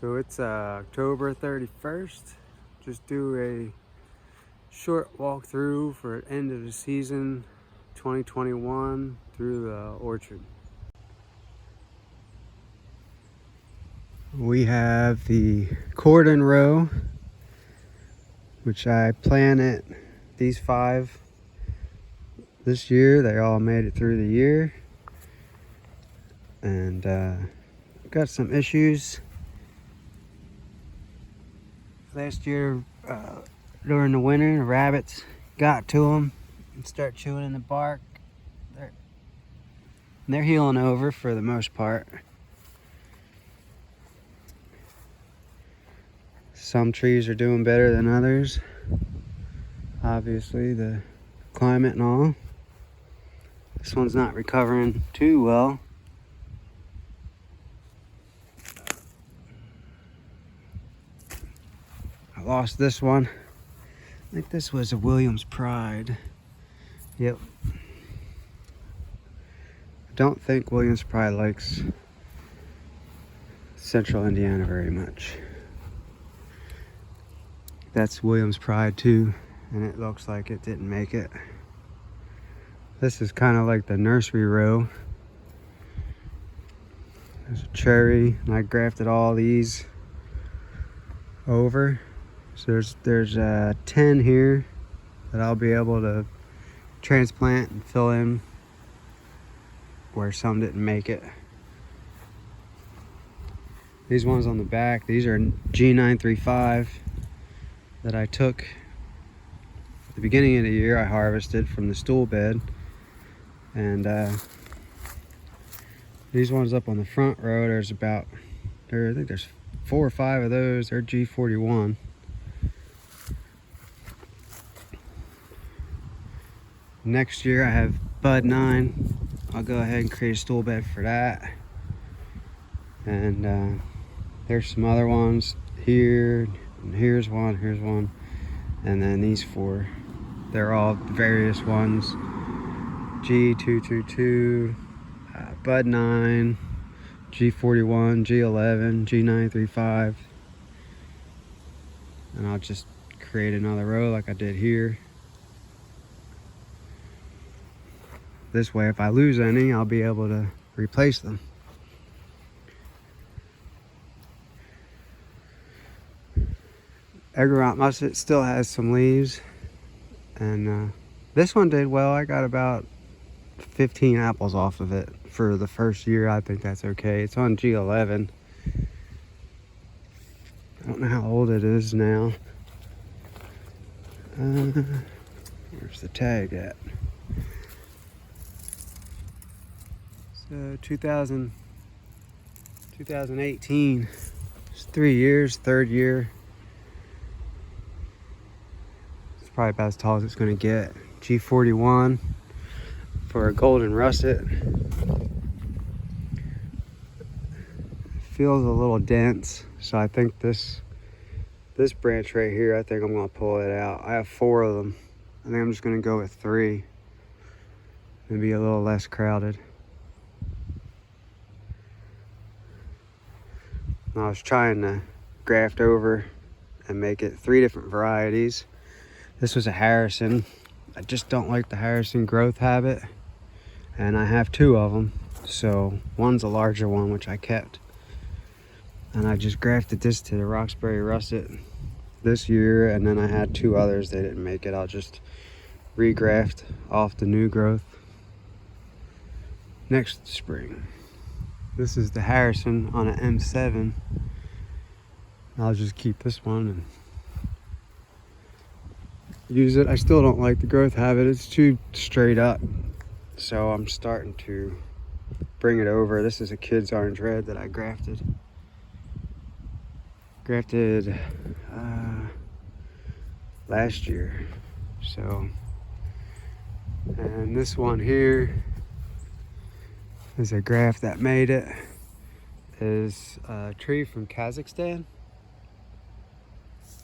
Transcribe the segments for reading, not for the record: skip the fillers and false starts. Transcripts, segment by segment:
So it's October 31st. Just do a short walkthrough for end of the season 2021 through the orchard. We have the cordon row, which I planted these 5 this year. They all made it through the year, and got some issues last year. During the winter, the rabbits got to them and start chewing in the bark. They're healing over for the most part. Some trees are doing better than others. Obviously, the climate and all. This one's not recovering too well. I lost this one. I think this was a Williams Pride. Yep. I don't think Williams Pride likes central Indiana very much. That's Williams Pride too, and it looks like it didn't make it. This is kind of like the nursery row. There's a cherry, and I grafted all these over. So there's 10 here that I'll be able to transplant and fill in where some didn't make it. These ones on the back, these are G935 that I took at the beginning of the year. I harvested from the stool bed, and these ones up on the front row, I think there's 4 or 5 of those. They're G41. Next year I have bud 9. I'll go ahead and create a stool bed for that. And there's some other ones here, and here's one, and then these 4. They're all various ones. G222, bud 9, G41, G11, G935. And I'll just create another row like I did here. This way, if I lose any, I'll be able to replace them. Eggeront Musset still has some leaves, and this one did well. I got about 15 apples off of it for the first year. I think that's okay. It's on G11. I don't know how old it is now. Where's the tag at? So 2018. It's 3 years, 3rd year. It's probably about as tall as it's going to get. G41 for a golden russet. Feels a little dense, so I think this branch right here, I think I'm going to pull it out. I have 4 of them. I think I'm just going to go with 3 and be a little less crowded. I was trying to graft over and make it 3 different varieties. This was a Harrison. I just don't like the Harrison growth habit, and I have 2 of them. So one's a larger one, which I kept, and I just grafted this to the Roxbury Russet this year, and then I had 2 others. They didn't make it. I'll just regraft off the new growth next spring. This is the Harrison on an M7. I'll just keep this one and use it. I still don't like the growth habit. It's too straight up. So I'm starting to bring it over. This is a kid's orange red that I grafted. Last year. So, and this one here is a graft that made it. Is a tree from Kazakhstan.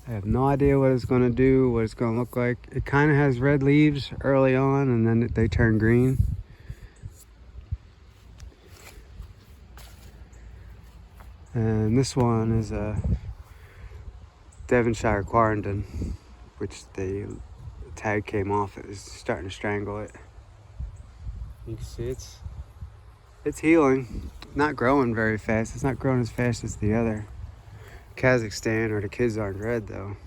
I have no idea what it's going to do, what it's going to look like. It kind of has red leaves early on, and then they turn green. And this one is a Devonshire Quarrenden, which the tag came off. It was starting to strangle it. You can see it's healing. Not growing very fast. It's not growing as fast as the other Kazakhstan or the Kids Aren't Red though.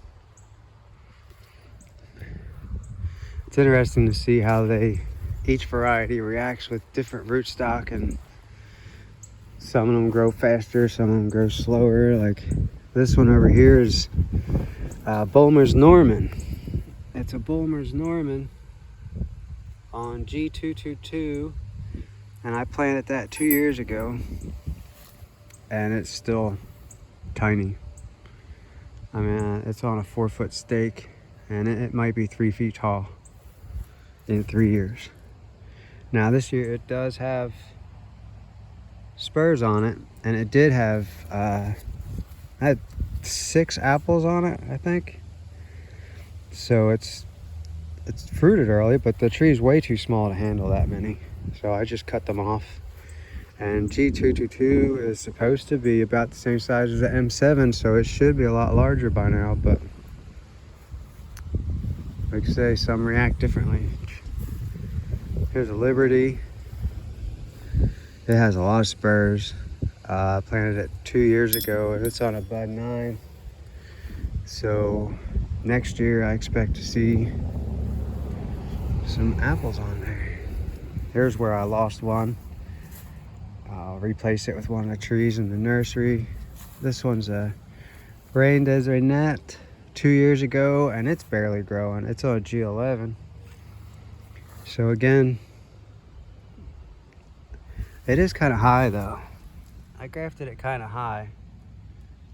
It's interesting to see how each variety reacts with different rootstock, and some of them grow faster, some of them grow slower. Like this one over here is Bulmer's Norman. It's a Bulmer's Norman on G222, and I planted that 2 years ago, and it's still tiny. I mean, it's on a 4-foot stake, and it might be 3 feet tall in 3 years. Now this year it does have spurs on it, and it did have had 6 apples on it, I think. So it's fruited early, but the tree's way too small to handle that many, so I just cut them off. And G222 is supposed to be about the same size as the M7, so it should be a lot larger by now, but like I say, some react differently. Here's a Liberty. It has a lot of spurs. I planted it 2 years ago, and it's on a bud 9. So next year I expect to see some apples on there. Here's where I lost one. I'll replace it with one of the trees in the nursery. This one's a Rain Desert Nat 2 years ago, and it's barely growing. It's on a G11. So again, it is kind of high though. I grafted it kind of high.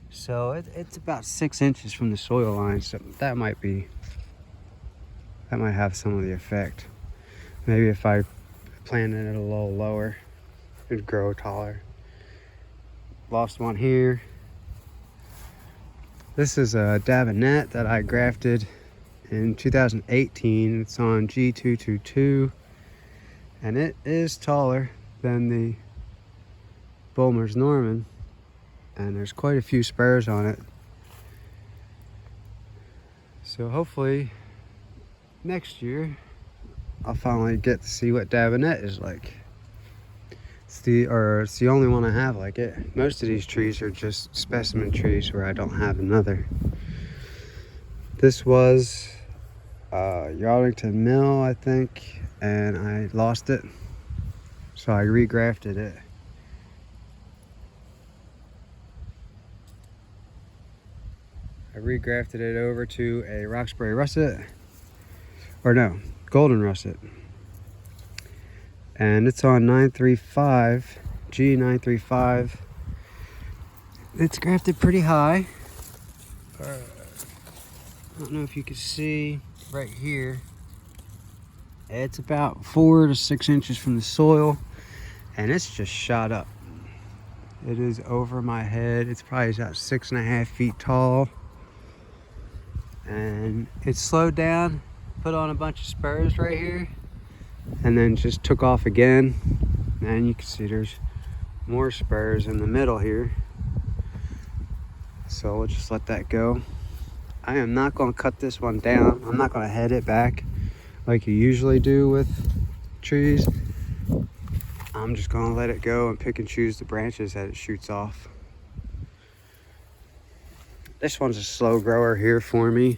So it's about 6 inches from the soil line, so that might have some of the effect. Maybe if I planted it a little lower, it'd grow taller. Lost one here. This is a Davinet that I grafted in 2018. It's on G222, and it is taller than the Bulmer's Norman, and there's quite a few spurs on it. So hopefully next year I'll finally get to see what Davinet is like. It's the only one I have like it. Most of these trees are just specimen trees where I don't have another. This was Yarlington Mill, I think, and I lost it, so I regrafted it. I regrafted it over to a Roxbury Russet, or no, Golden Russet. And it's on 935, G935. It's grafted pretty high. I don't know if you can see right here. It's about 4 to 6 inches from the soil, and it's just shot up. It is over my head. It's probably about 6.5 feet tall. And it slowed down, put on a bunch of spurs right here, and then just took off again. And you can see there's more spurs in the middle here. So we'll just let that go. I am not going to cut this one down. I'm not going to head it back like you usually do with trees. I'm just going to let it go and pick and choose the branches that it shoots off. This one's a slow grower here for me.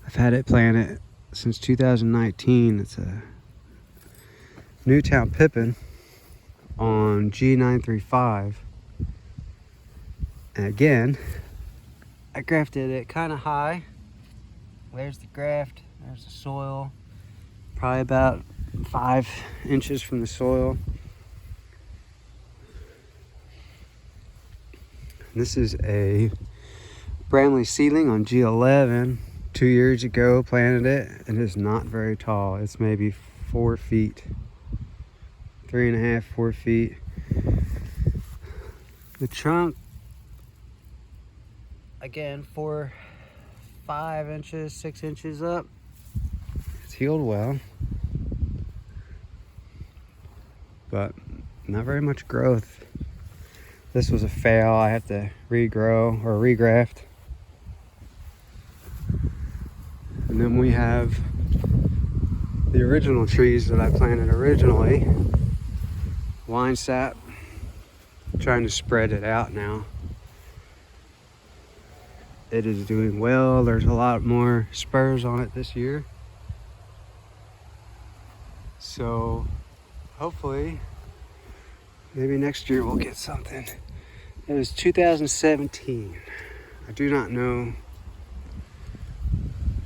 I've had it planted since 2019. It's a Newtown Pippin on G935. And again, I grafted it kind of high. There's the graft, there's the soil. Probably about 5 inches from the soil. This is a Bramley seedling on G11. 2 years ago, planted it, and it's not very tall. It's maybe 4 feet, 3.5, 4 feet. The trunk, again, 4, 5 inches, 6 inches up. It's healed well, but not very much growth. This was a fail. I have to regrow or regraft. And then we have the original trees that I planted originally. Wine sap. Trying to spread it out now. It is doing well. There's a lot more spurs on it this year. So hopefully, maybe next year we'll get something. It was 2017. I do not know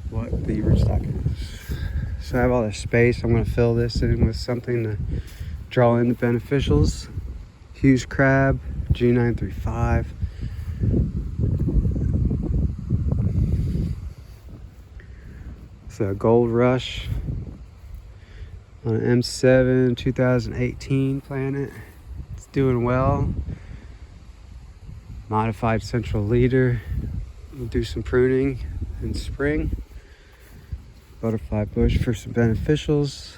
what the rootstock is. So I have all this space. I'm going to fill this in with something to draw in the beneficials. Hughes crab, G935. It's a Gold Rush on an M7 2018 planet. It's doing well. Modified central leader. We'll do some pruning in spring. Butterfly bush for some beneficials.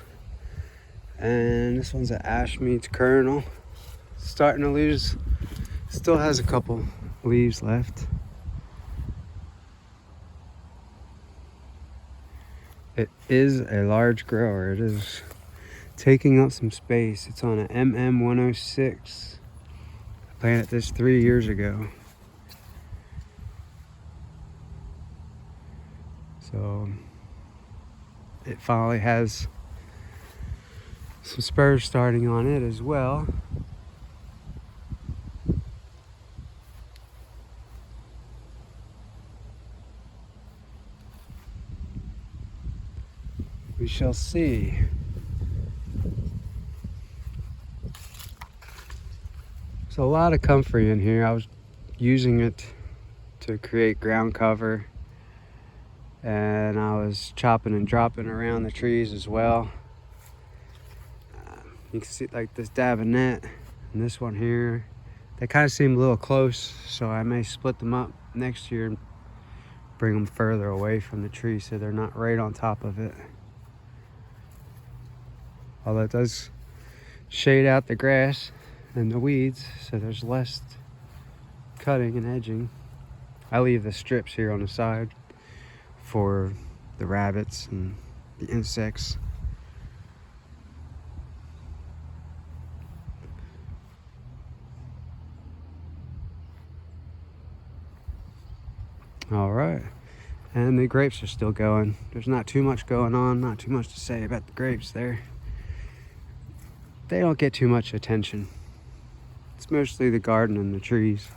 And this one's an Ashmead's kernel. Starting to lose, still has a couple leaves left. It is a large grower. It is taking up some space. It's on an MM106. I planted this 3 years ago. So it finally has some spurs starting on it as well. We shall see. There's a lot of comfrey in here. I was using it to create ground cover, and I was chopping and dropping around the trees as well. You can see like this Davinet and this one here. They kind of seem a little close, so I may split them up next year and bring them further away from the tree so they're not right on top of it. Although it does shade out the grass and the weeds, so there's less cutting and edging. I leave the strips here on the side for the rabbits and the insects. All right, and the grapes are still going. There's not too much going on, not too much to say about the grapes there. They don't get too much attention. It's mostly the garden and the trees.